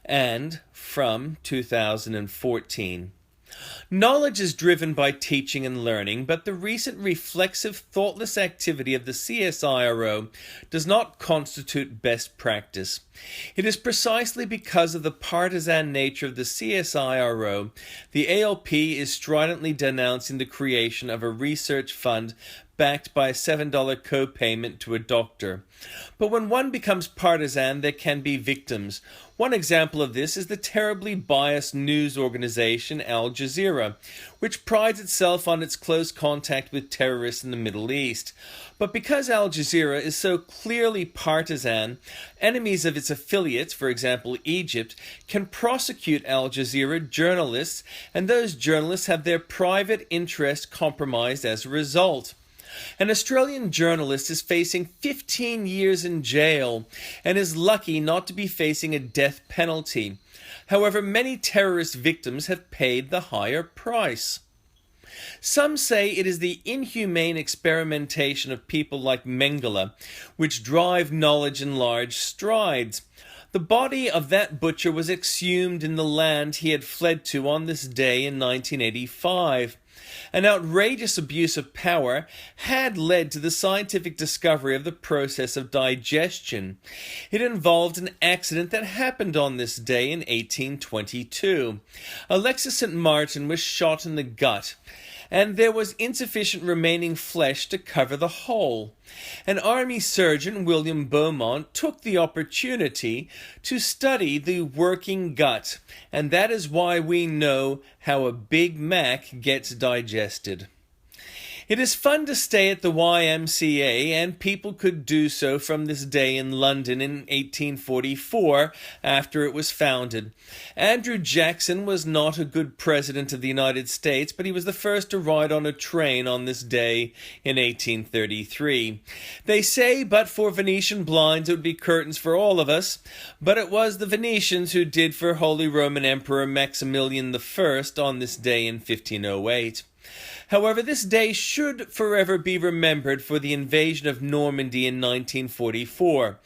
and from 2014. Knowledge is driven by teaching and learning, but the recent reflexive, thoughtless activity of the CSIRO does not constitute best practice. It is precisely because of the partisan nature of the CSIRO, the ALP is stridently denouncing the creation of a research fund backed by a $7 co-payment to a doctor. But when one becomes partisan, there can be victims. One example of this is the terribly biased news organization Al Jazeera, which prides itself on its close contact with terrorists in the Middle East. But because Al Jazeera is so clearly partisan, enemies of its affiliates, for example Egypt, can prosecute Al Jazeera journalists, and those journalists have their private interest compromised as a result. An Australian journalist is facing 15 years in jail and is lucky not to be facing a death penalty. However, many terrorist victims have paid the higher price. Some say it is the inhumane experimentation of people like Mengele which drive knowledge in large strides. The body of that butcher was exhumed in the land he had fled to on this day in 1985. An outrageous abuse of power had led to the scientific discovery of the process of digestion. It involved an accident that happened on this day in 1822. Alexis St was shot in the gut, and there was insufficient remaining flesh to cover the hole. An army surgeon, William Beaumont, took the opportunity to study the working gut, and that is why we know how a Big Mac gets digested. It is fun to stay at the YMCA, and people could do so from this day in London in 1844, after it was founded. Andrew Jackson was not a good president of the United States, but he was the first to ride on a train on this day in 1833. They say, but for Venetian blinds, it would be curtains for all of us, but it was the Venetians who did for Holy Roman Emperor Maximillien I on this day in 1508. However, this day should forever be remembered for the invasion of Normandy in 1944.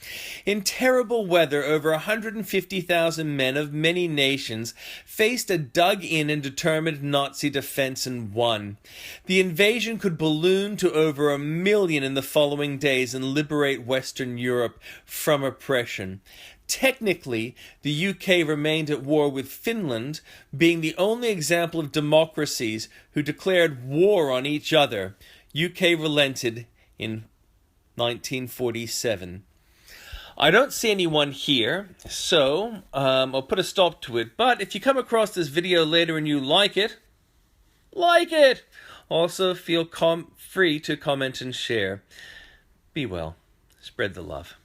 In terrible weather, over 150,000 men of many nations faced a dug-in and determined Nazi defense and won. The invasion could balloon to over 1 million in the following days and liberate Western Europe from oppression. Technically, the UK remained at war with Finland, being the only example of democracies who declared war on each other. UK relented in 1947. I don't see anyone here, so I'll put a stop to it. But if you come across this video later and you like it, Also, feel free to comment and share. Be well. Spread the love.